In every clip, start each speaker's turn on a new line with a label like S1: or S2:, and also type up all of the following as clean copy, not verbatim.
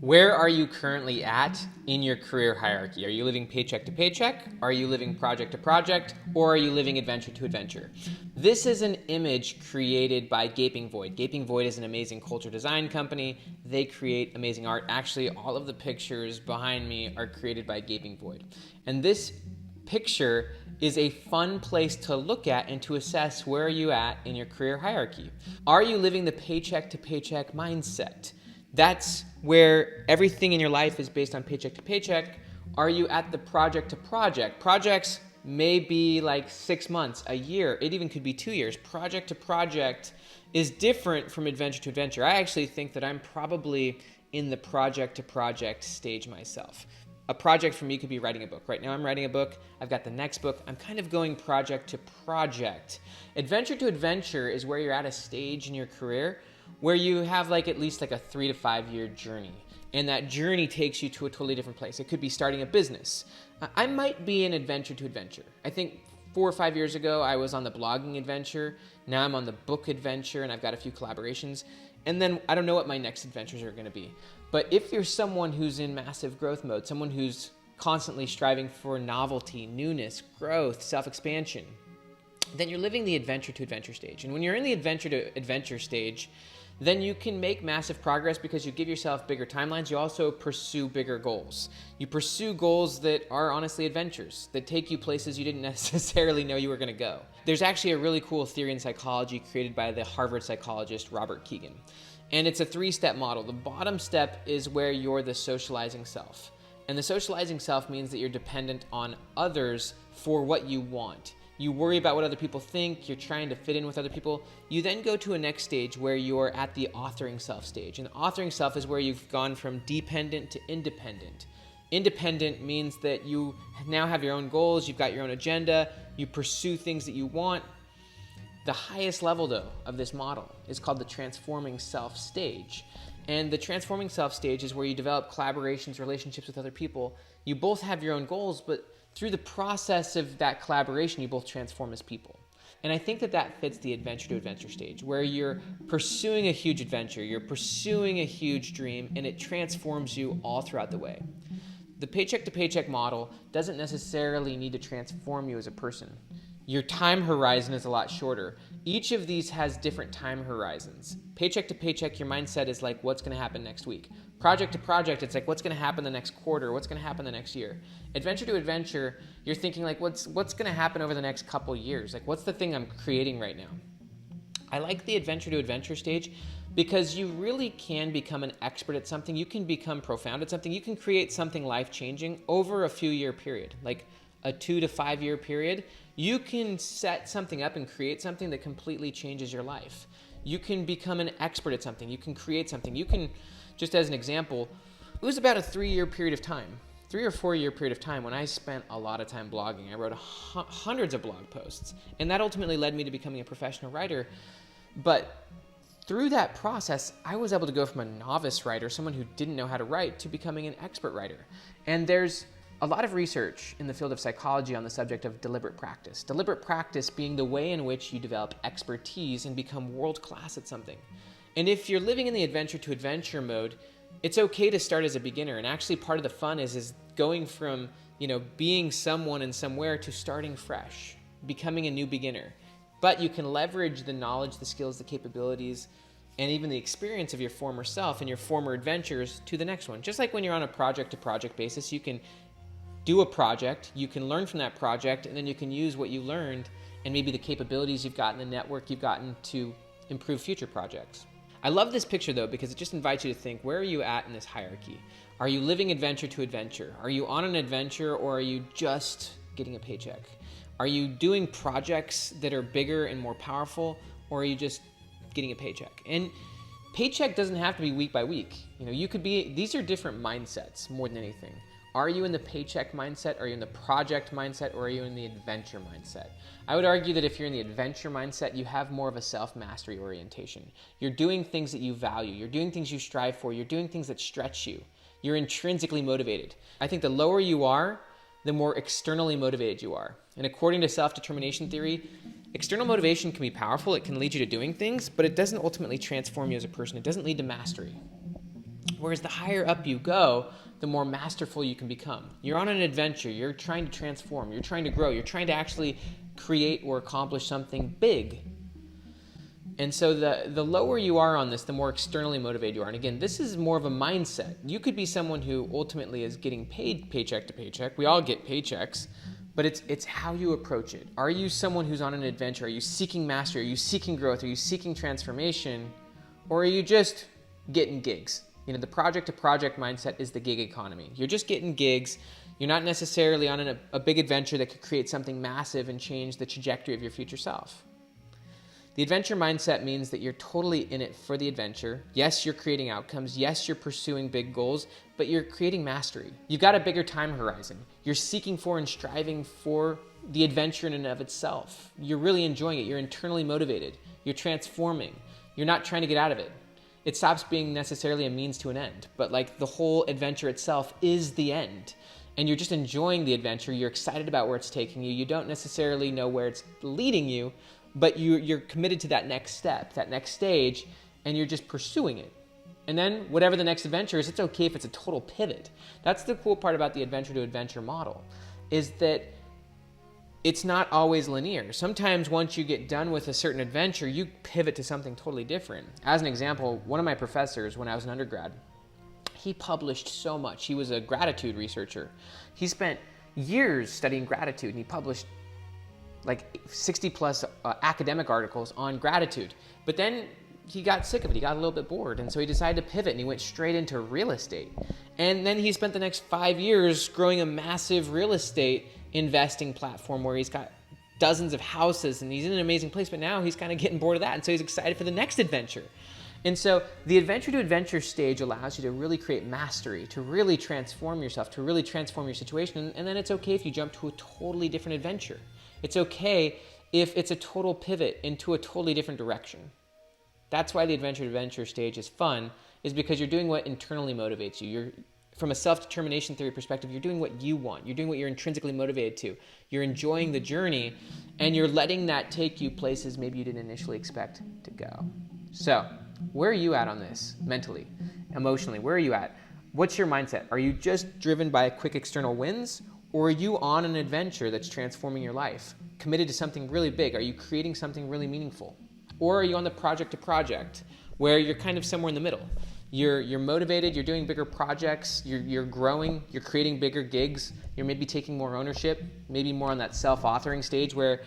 S1: Where are you currently at in your career hierarchy? Are you living paycheck to paycheck? Are you living project to project? Or are you living adventure to adventure? This is an image created by Gaping Void. Gaping Void is an amazing culture design company. They create amazing art. Actually, all of the pictures behind me are created by Gaping Void. And this picture is a fun place to look at and to assess where are you at in your career hierarchy. Are you living the paycheck to paycheck mindset? That's where everything in your life is based on paycheck to paycheck. Are you at the project to project? Projects may be like 6 months, a year. It even could be 2 years. Project to project is different from adventure to adventure. I actually think that I'm probably in the project to project stage myself. A project for me could be writing a book. Right now I'm writing a book. I've got the next book. I'm kind of going project to project. Adventure to adventure is where you're at a stage in your career where you have at least a 3 to 5 year journey. And that journey takes you to a totally different place. It could be starting a business. I might be in adventure to adventure. I think 4 or 5 years ago, I was on the blogging adventure. Now I'm on the book adventure, and I've got a few collaborations. And then I don't know what my next adventures are going to be. But if you're someone who's in massive growth mode, someone who's constantly striving for novelty, newness, growth, self-expansion, then you're living the adventure to adventure stage. And when you're in the adventure to adventure stage, then you can make massive progress because you give yourself bigger timelines. You also pursue bigger goals. You pursue goals that are honestly adventures, that take you places you didn't necessarily know you were going to go. There's actually a really cool theory in psychology created by the Harvard psychologist Robert Kegan. And it's a 3-step model. The bottom step is where you're the socializing self. And the socializing self means that you're dependent on others for what you want. You worry about what other people think, you're trying to fit in with other people. You then go to a next stage where you're at the authoring self stage. And the authoring self is where you've gone from dependent to independent. Independent means that you now have your own goals, you've got your own agenda, you pursue things that you want. The highest level, though, of this model is called the transforming self stage. And the transforming self stage is where you develop collaborations, relationships with other people. You both have your own goals, but through the process of that collaboration, you both transform as people. And I think that fits the adventure to adventure stage, where you're pursuing a huge adventure, you're pursuing a huge dream, and it transforms you all throughout the way. The paycheck to paycheck model doesn't necessarily need to transform you as a person. Your time horizon is a lot shorter. Each of these has different time horizons. Paycheck to paycheck, your mindset is what's going to happen next week. Project to project, it's what's going to happen the next quarter, what's going to happen the next year. Adventure to adventure, you're thinking what's going to happen over the next couple years? What's the thing I'm creating right now? I like the adventure to adventure stage because you really can become an expert at something. You can become profound at something. You can create something life-changing over a few year period, a 2 to 5 year period. You can set something up and create something that completely changes your life. You can become an expert at something. You can create something. You can, just as an example, it was about a 3 year period of time, 3 or 4 year period of time when I spent a lot of time blogging. I wrote hundreds of blog posts, and that ultimately led me to becoming a professional writer. But through that process, I was able to go from a novice writer, someone who didn't know how to write, to becoming an expert writer. And there's a lot of research in the field of psychology on the subject of deliberate practice. Deliberate practice being the way in which you develop expertise and become world-class at something. And if you're living in the adventure to adventure mode, it's okay to start as a beginner. And actually part of the fun is going from, being someone and somewhere to starting fresh, becoming a new beginner. But you can leverage the knowledge, the skills, the capabilities, and even the experience of your former self and your former adventures to the next one. Just like when you're on a project to project basis, you can do a project, you can learn from that project, and then you can use what you learned and maybe the capabilities you've gotten, the network you've gotten to improve future projects. I love this picture though because it just invites you to think, where are you at in this hierarchy? Are you living adventure to adventure? Are you on an adventure, or are you just getting a paycheck? Are you doing projects that are bigger and more powerful, or are you just getting a paycheck? And paycheck doesn't have to be week by week. You could be, these are different mindsets more than anything. Are you in the paycheck mindset? Are you in the project mindset? Or are you in the adventure mindset? I would argue that if you're in the adventure mindset, you have more of a self-mastery orientation. You're doing things that you value. You're doing things you strive for. You're doing things that stretch you. You're intrinsically motivated. I think the lower you are, the more externally motivated you are. And according to self-determination theory, external motivation can be powerful. It can lead you to doing things, but it doesn't ultimately transform you as a person. It doesn't lead to mastery. Whereas the higher up you go, the more masterful you can become. You're on an adventure. You're trying to transform. You're trying to grow. You're trying to actually create or accomplish something big. And so the lower you are on this, the more externally motivated you are. And again, this is more of a mindset. You could be someone who ultimately is getting paid paycheck to paycheck. We all get paychecks, but it's how you approach it. Are you someone who's on an adventure? Are you seeking mastery? Are you seeking growth? Are you seeking transformation? Or are you just getting gigs? You know, the project to project mindset is the gig economy. You're just getting gigs. You're not necessarily on a big adventure that could create something massive and change the trajectory of your future self. The adventure mindset means that you're totally in it for the adventure. Yes, you're creating outcomes. Yes, you're pursuing big goals, but you're creating mastery. You've got a bigger time horizon. You're seeking for and striving for the adventure in and of itself. You're really enjoying it. You're internally motivated. You're transforming. You're not trying to get out of it. It stops being necessarily a means to an end, but like the whole adventure itself is the end. And you're just enjoying the adventure. You're excited about where it's taking you. You don't necessarily know where it's leading you, but you're committed to that next step, that next stage, and you're just pursuing it. And then whatever the next adventure is, it's okay if it's a total pivot. That's the cool part about the adventure to adventure model, is that it's not always linear. Sometimes once you get done with a certain adventure, you pivot to something totally different. As an example, one of my professors when I was an undergrad, he published so much. He was a gratitude researcher. He spent years studying gratitude, and he published like 60 plus academic articles on gratitude. But then he got sick of it. He got a little bit bored. And so he decided to pivot, and he went straight into real estate. And then he spent the next 5 years growing a massive real estate investing platform where he's got dozens of houses, and he's in an amazing place. But now he's kind of getting bored of that. And so he's excited for the next adventure. And so the adventure to adventure stage allows you to really create mastery, to really transform yourself, to really transform your situation. And then it's okay if you jump to a totally different adventure. It's okay if it's a total pivot into a totally different direction. That's why the adventure to adventure stage is fun, is because you're doing what internally motivates you. You're, from a self-determination theory perspective, you're doing what you want. You're doing what you're intrinsically motivated to. You're enjoying the journey, and you're letting that take you places maybe you didn't initially expect to go. So, where are you at on this mentally, emotionally? Where are you at? What's your mindset? Are you just driven by quick external wins, or are you on an adventure that's transforming your life? Committed to something really big? Are you creating something really meaningful? Or are you on the project to project where you're kind of somewhere in the middle? You're motivated, you're doing bigger projects, you're growing, you're creating bigger gigs, you're maybe taking more ownership, maybe more on that self-authoring stage where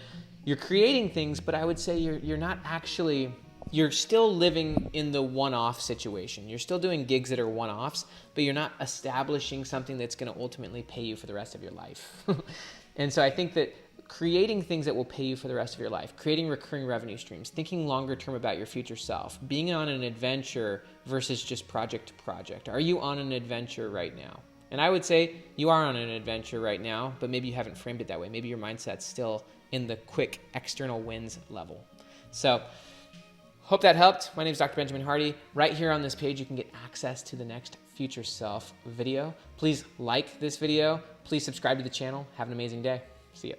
S1: you're creating things, but I would say you're not actually, you're still living in the one-off situation. You're still doing gigs that are one-offs, but you're not establishing something that's going to ultimately pay you for the rest of your life. And so I think that creating things that will pay you for the rest of your life, creating recurring revenue streams, thinking longer term about your future self, being on an adventure versus just project to project. Are you on an adventure right now? And I would say you are on an adventure right now, but maybe you haven't framed it that way. Maybe your mindset's still in the quick external wins level. So hope that helped. My name is Dr. Benjamin Hardy. Right here on this page, you can get access to the next Future Self video. Please like this video. Please subscribe to the channel. Have an amazing day. See ya.